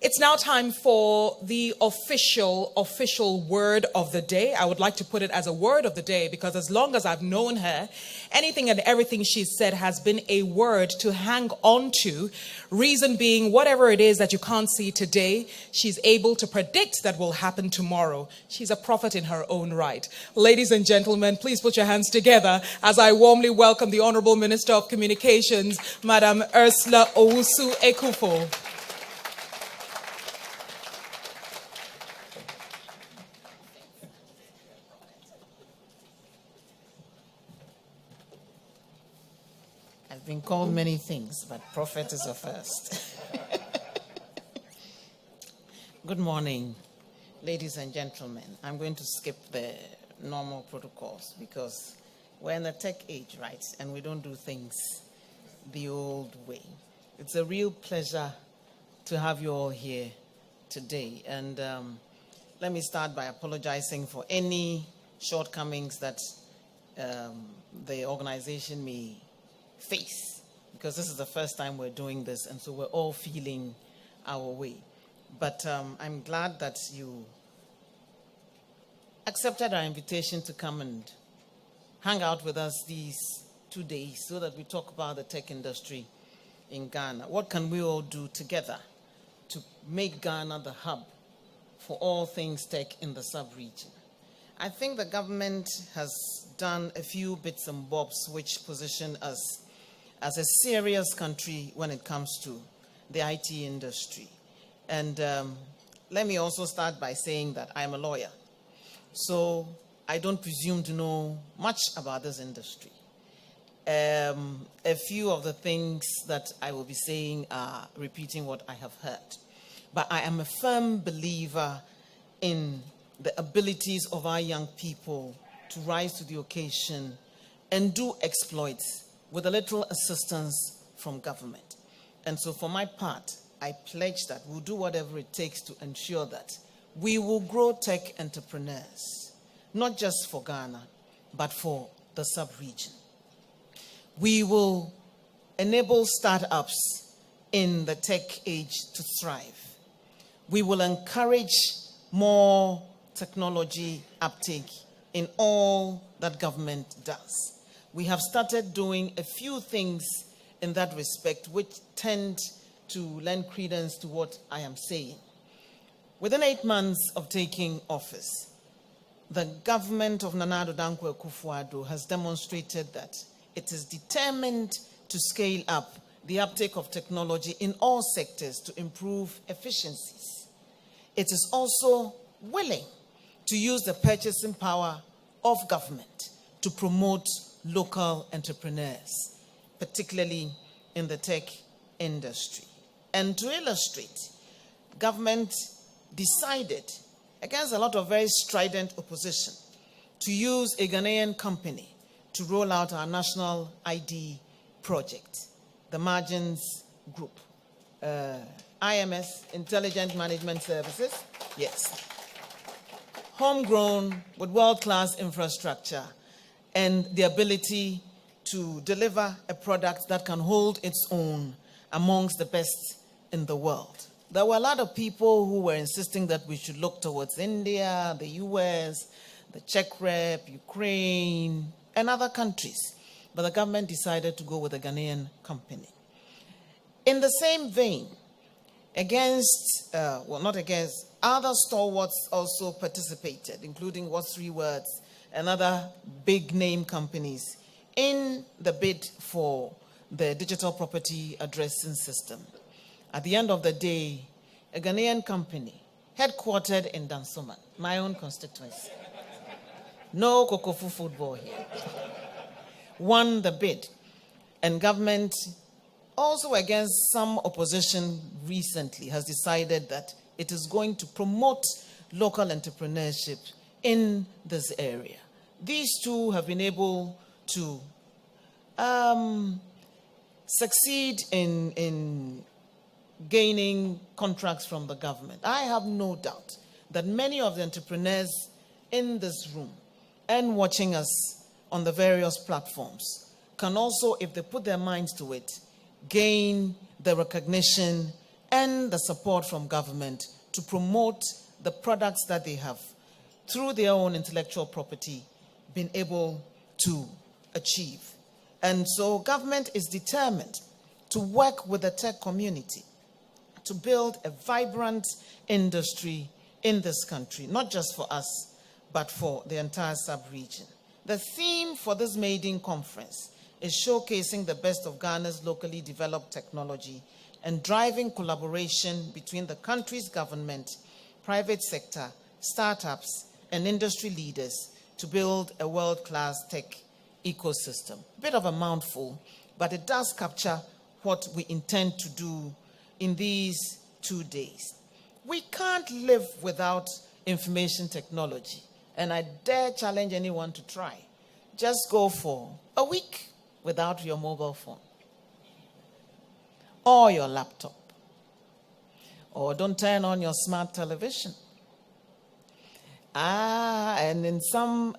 It's now time for the official word of the day. I would like to put it as a word of the day because as long as I've known her, anything and everything she said has been a word to hang on to. Reason being, whatever it is that you can't see today, she's able to predict that will happen tomorrow. She's a prophet in her own right. Ladies and gentlemen, please put your hands together as I warmly welcome the Honourable Minister of Communications, Madam Ursula Owusu-Ekuful. I've been called many things, but prophet is the first. Good morning, ladies and gentlemen. I'm going to skip the normal protocols because we're in the tech age, right? And we don't do things the old way. It's a real pleasure to have you all here today. And let me start by apologizing for any shortcomings that the organization may face, because this is the first time we're doing this, and so we're all feeling our way. But I'm glad that you accepted our invitation to come and hang out with us these 2 days so that we talk about the tech industry in Ghana. What can we all do together to make Ghana the hub for all things tech in the sub-region? I think the government has done a few bits and bobs which position us as a serious country when it comes to the IT industry. And let me also start by saying that I'm a lawyer. So I don't presume to know much about this industry. A few of the things that I will be saying are repeating what I have heard. But I am a firm believer in the abilities of our young people to rise to the occasion and do exploits with a little assistance from government. And so for my part, I pledge that we'll do whatever it takes to ensure that we will grow tech entrepreneurs, not just for Ghana, but for the sub-region. We will enable startups in the tech age to thrive. We will encourage more technology uptake in all that government does. We have started doing a few things in that respect which tend to lend credence to what I am saying. Within 8 months of taking office, the government of Nana Addo Dankwa Akufo-Addo has demonstrated that it is determined to scale up the uptake of technology in all sectors to improve efficiencies. It is also willing to use the purchasing power of government to promote local entrepreneurs, particularly in the tech industry. And to illustrate, government decided, against a lot of very strident opposition, to use a Ghanaian company to roll out our national ID project, the Margins Group. IMS, Intelligent Management Services, yes. Homegrown with world-class infrastructure and the ability to deliver a product that can hold its own amongst the best in the world. There were a lot of people who were insisting that we should look towards India, the US, the Czech Rep, Ukraine, and other countries. But the government decided to go with a Ghanaian company. In the same vein, other stalwarts also participated, including What's 3 Words and other big name companies in the bid for the digital property addressing system. At the end of the day, a Ghanaian company headquartered in Dansoman, my own constituency, no Kokofu football here, won the bid. And government, also against some opposition recently, has decided that it is going to promote local entrepreneurship in this area. These two have been able to succeed in gaining contracts from the government. I have no doubt that many of the entrepreneurs in this room and watching us on the various platforms can also, if they put their minds to it, gain the recognition and the support from government to promote the products that they have, through their own intellectual property, been able to achieve. And so government is determined to work with the tech community to build a vibrant industry in this country, not just for us, but for the entire sub-region. The theme for this maiden conference is showcasing the best of Ghana's locally developed technology and driving collaboration between the country's government, private sector, startups, and industry leaders to build a world-class tech ecosystem. A bit of a mouthful, but it does capture what we intend to do in these 2 days. We can't live without information technology, and I dare challenge anyone to try. Just go for a week without your mobile phone or your laptop, or don't turn on your smart television. And in some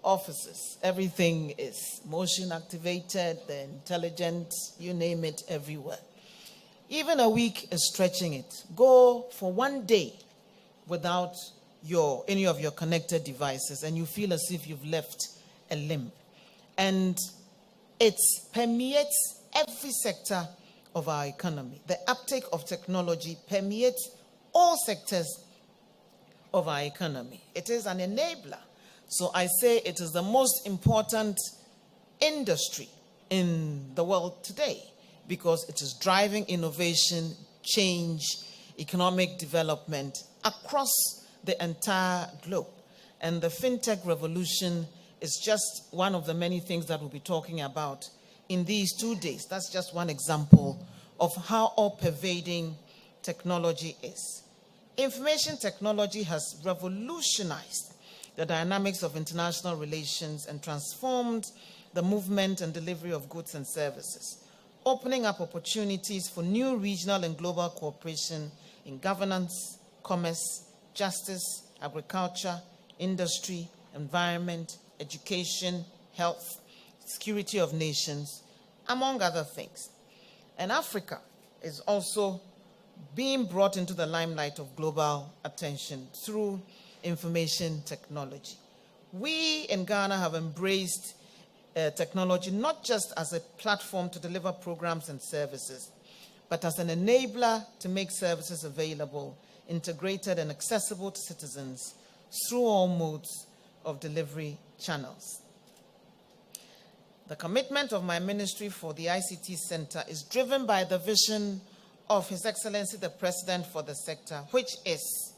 offices, everything is motion activated, intelligent, you name it, everywhere. Even a week is stretching it. Go for 1 day without any of your connected devices, and you feel as if you've left a limb. And it permeates every sector of our economy. The uptake of technology permeates all sectors of our economy. It is an enabler. So I say it is the most important industry in the world today, because it is driving innovation, change, economic development across the entire globe. And the fintech revolution is just one of the many things that we'll be talking about in these 2 days. That's just one example of how all-pervading technology is. Information technology has revolutionized the dynamics of international relations and transformed the movement and delivery of goods and services, opening up opportunities for new regional and global cooperation in governance, commerce, justice, agriculture, industry, environment, education, health, security of nations, among other things. And Africa is also being brought into the limelight of global attention through information technology. We in Ghana have embraced technology not just as a platform to deliver programs and services, but as an enabler to make services available, integrated and accessible to citizens through all modes of delivery channels. The commitment of my ministry for the ICT Center is driven by the vision of His Excellency the President for the sector, which is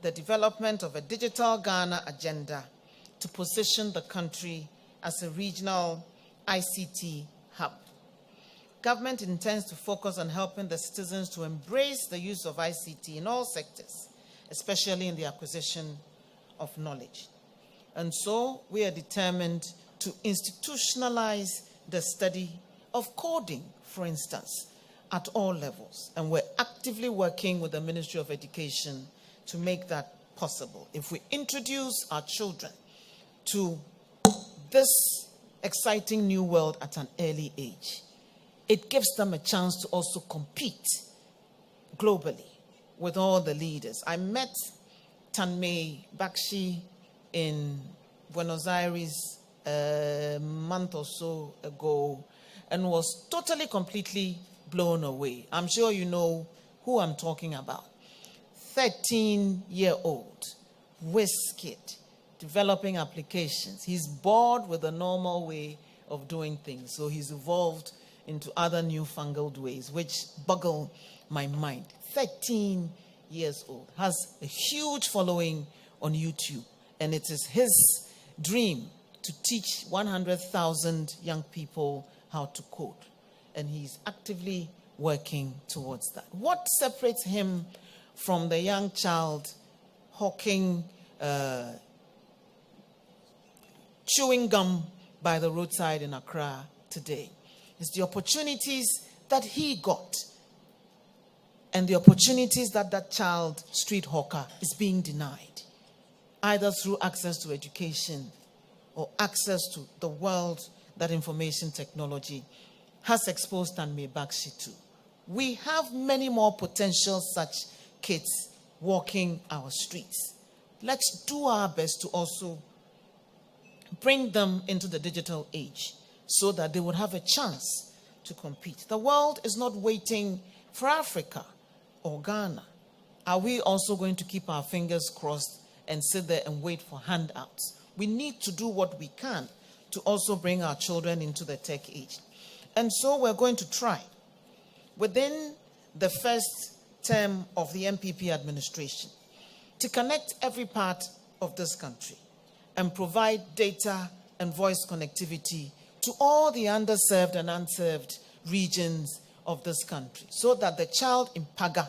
the development of a digital Ghana agenda to position the country as a regional ICT hub. Government intends to focus on helping the citizens to embrace the use of ICT in all sectors, especially in the acquisition of knowledge. And so we are determined to institutionalize the study of coding, for instance, at all levels. And we're actively working with the Ministry of Education to make that possible. If we introduce our children to this exciting new world at an early age, it gives them a chance to also compete globally with all the leaders. I met Tanmay Bakshi in Buenos Aires a month or so ago and was totally, completely blown away. I'm sure you know who I'm talking about. 13-year-old whiz kid developing applications. He's bored with the normal way of doing things, so he's evolved into other newfangled ways, which boggle my mind. 13 years old, has a huge following on YouTube, and it is his dream to teach 100,000 young people how to code, and he's actively working towards that. What separates him from the young child hawking chewing gum by the roadside in Accra today is the opportunities that he got and the opportunities that that child street hawker is being denied, either through access to education or access to the world that information technology has exposed Tanmay Bakshi to. we have many more potential such kids walking our streets. Let's do our best to also bring them into the digital age so that they would have a chance to compete. The world is not waiting for Africa or Ghana. Are we also going to keep our fingers crossed and sit there and wait for handouts? We need to do what we can to also bring our children into the tech age. And so we're going to try, within the first term of the MPP administration, to connect every part of this country and provide data and voice connectivity to all the underserved and unserved regions of this country, so that the child in Paga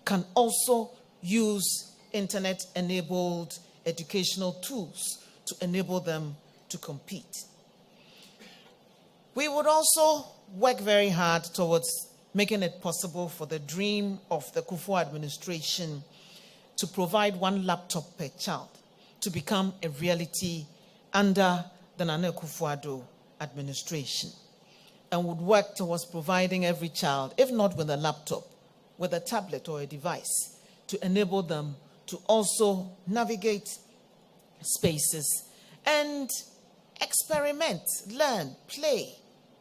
can also use internet-enabled educational tools to enable them to compete. We would also work very hard towards making it possible for the dream of the Kufuor administration to provide 1 laptop per child to become a reality under the Nana Akufo-Addo administration, and would work towards providing every child, if not with a laptop, with a tablet or a device, to enable them to also navigate spaces and experiment, learn, play,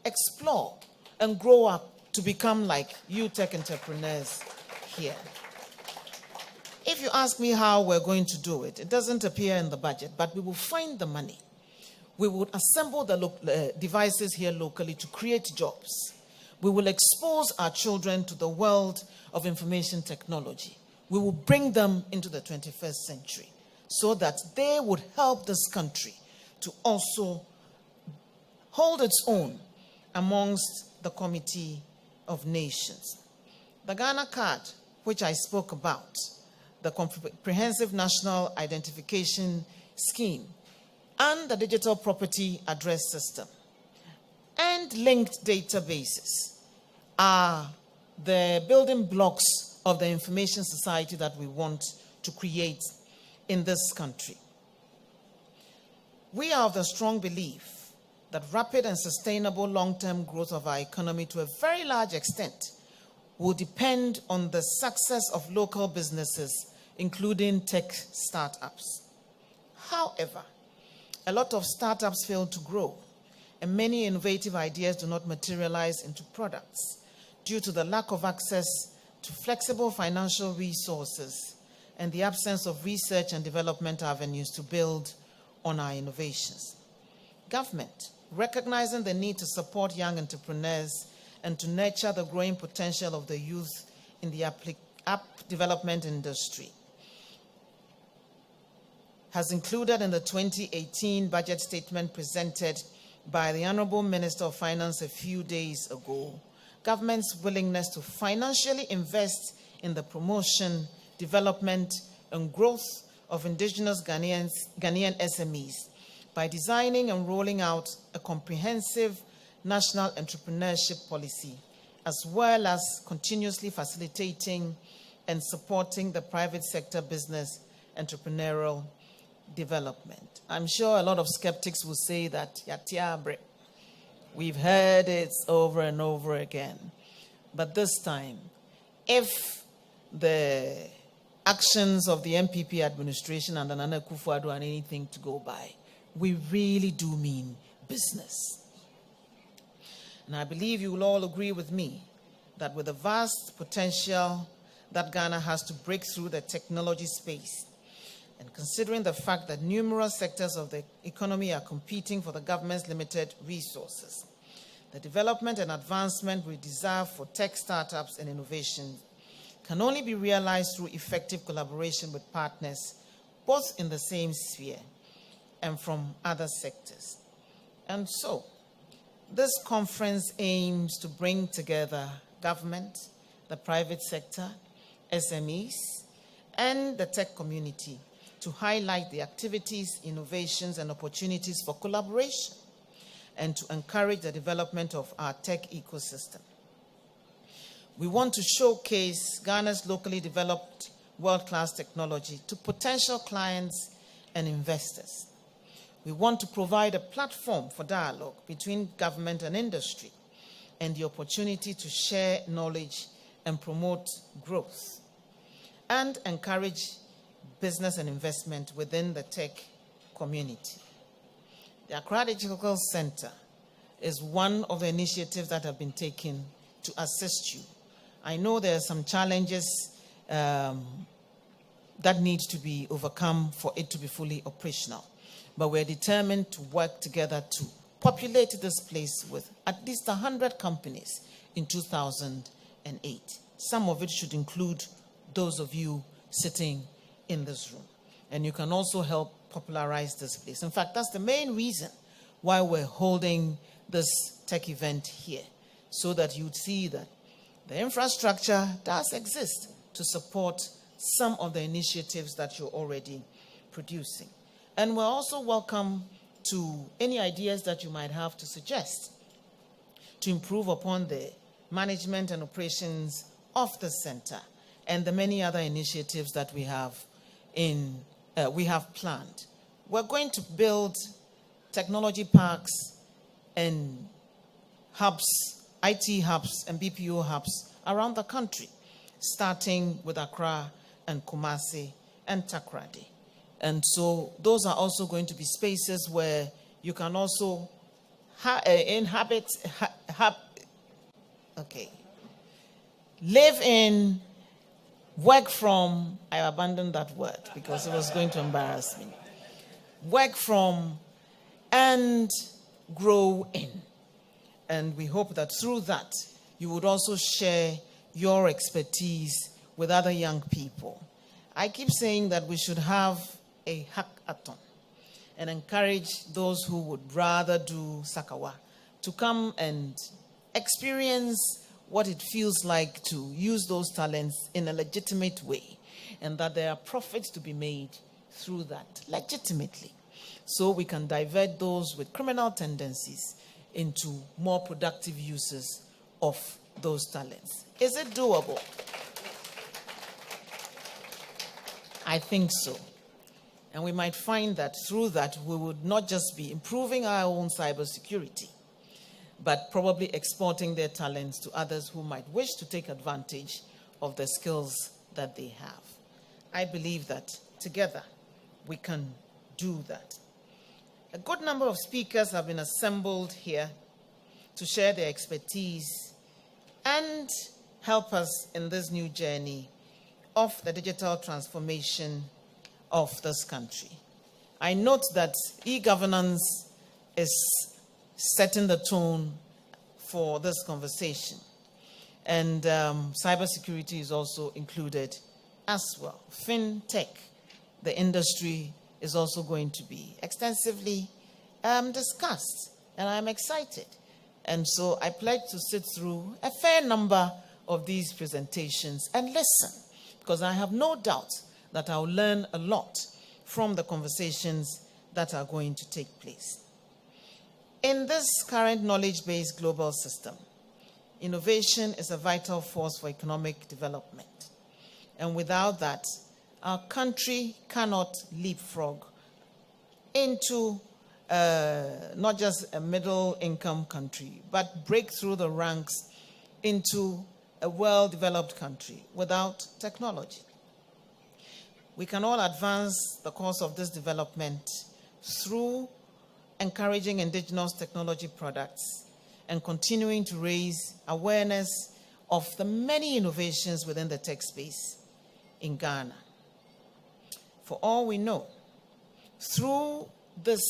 explore, and grow up to become like you tech entrepreneurs here. If you ask me how we're going to do it, it doesn't appear in the budget, but we will find the money. We will assemble the devices here locally to create jobs. We will expose our children to the world of information technology. We will bring them into the 21st century so that they would help this country to also hold its own amongst the Committee of Nations. The Ghana card, which I spoke about, the Comprehensive National Identification Scheme, and the Digital Property Address System, and linked databases are the building blocks of the information society that we want to create in this country. We are of the strong belief that rapid and sustainable long-term growth of our economy to a very large extent will depend on the success of local businesses, including tech startups. However, a lot of startups fail to grow, and many innovative ideas do not materialize into products due to the lack of access to flexible financial resources and the absence of research and development avenues to build on our innovations. Government, recognizing the need to support young entrepreneurs and to nurture the growing potential of the youth in the app development industry, has included in the 2018 budget statement presented by the Honourable Minister of Finance a few days ago, government's willingness to financially invest in the promotion, development, and growth of indigenous Ghanaian SMEs by designing and rolling out a comprehensive national entrepreneurship policy, as well as continuously facilitating and supporting the private sector business entrepreneurial development. I'm sure a lot of skeptics will say that Yatiabre. We've heard it over and over again. But this time, if the actions of the MPP administration and the Nana Akufo-Addo are anything to go by, we really do mean business. And I believe you will all agree with me that with the vast potential that Ghana has to break through the technology space, and considering the fact that numerous sectors of the economy are competing for the government's limited resources, the development and advancement we desire for tech startups and innovation can only be realized through effective collaboration with partners, both in the same sphere and from other sectors. And so, this conference aims to bring together government, the private sector, SMEs, and the tech community to highlight the activities, innovations, and opportunities for collaboration, and to encourage the development of our tech ecosystem. We want to showcase Ghana's locally developed world-class technology to potential clients and investors. We want to provide a platform for dialogue between government and industry and the opportunity to share knowledge and promote growth and encourage business and investment within the tech community. The Accra Digital Center is one of the initiatives that have been taken to assist you. I know there are some challenges that need to be overcome for it to be fully operational, but we're determined to work together to populate this place with at least 100 companies in 2008. Some of it should include those of you sitting in this room. And you can also help popularize this place. In fact, that's the main reason why we're holding this tech event here, so that you'd see that the infrastructure does exist to support some of the initiatives that you're already producing. And we're also welcome to any ideas that you might have to suggest to improve upon the management and operations of the center and the many other initiatives that we have planned. We're going to build technology parks and hubs, IT hubs and BPO hubs around the country, starting with Accra and Kumasi and Takoradi. And so those are also going to be spaces where you can also live in, work from, I abandoned that word because it was going to embarrass me. Work from and grow in. And we hope that through that, you would also share your expertise with other young people. I keep saying that we should have a hackathon and encourage those who would rather do Sakawa to come and experience what it feels like to use those talents in a legitimate way, and that there are profits to be made through that legitimately. So we can divert those with criminal tendencies into more productive uses of those talents. Is it doable? I think so. And we might find that through that, we would not just be improving our own cybersecurity, but probably exporting their talents to others who might wish to take advantage of the skills that they have. I believe that together we can do that. A good number of speakers have been assembled here to share their expertise and help us in this new journey of the digital transformation of this country. I note that e-governance is setting the tone for this conversation, and cybersecurity is also included as well. FinTech, the industry, is also going to be extensively discussed, and I'm excited. And so I pledge to sit through a fair number of these presentations and listen, because I have no doubt that I'll learn a lot from the conversations that are going to take place. In this current knowledge-based global system, innovation is a vital force for economic development. And without that, our country cannot leapfrog into not just a middle-income country, but break through the ranks into a well-developed country without technology. We can all advance the course of this development through encouraging indigenous technology products and continuing to raise awareness of the many innovations within the tech space in Ghana. For all we know, through this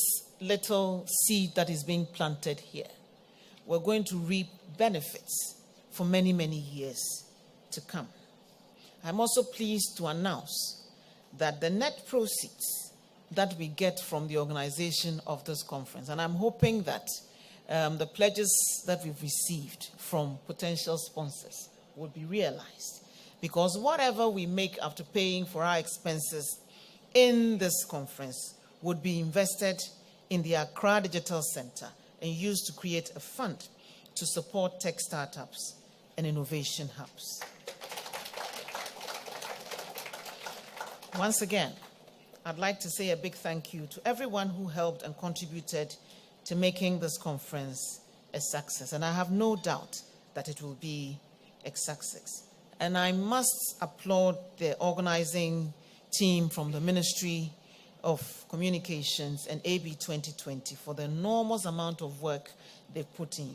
little seed that is being planted here, we're going to reap benefits for many, many years to come. I'm also pleased to announce that the net proceeds that we get from the organization of this conference, and I'm hoping that the pledges that we've received from potential sponsors will be realized, because whatever we make after paying for our expenses in this conference would be invested in the Accra Digital Center and used to create a fund to support tech startups and innovation hubs. Once again, I'd like to say a big thank you to everyone who helped and contributed to making this conference a success. And I have no doubt that it will be a success. And I must applaud the organizing team from the Ministry of Communications and AB 2020 for the enormous amount of work they've put in.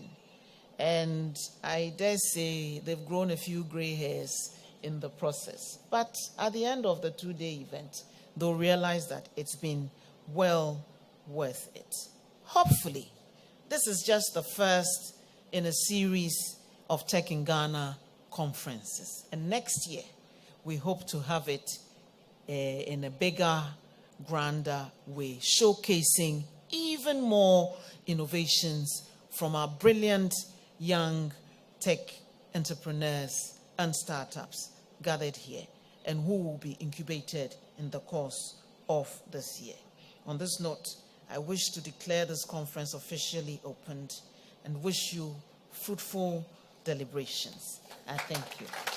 And I dare say they've grown a few gray hairs in the process. But at the end of the two-day event, they'll realize that it's been well worth it. Hopefully, this is just the first in a series of Tech in Ghana conferences. And next year, we hope to have it in a bigger, grander way, showcasing even more innovations from our brilliant young tech entrepreneurs and startups gathered here, and who will be incubated in the course of this year. On this note, I wish to declare this conference officially opened and wish you fruitful deliberations. I thank you.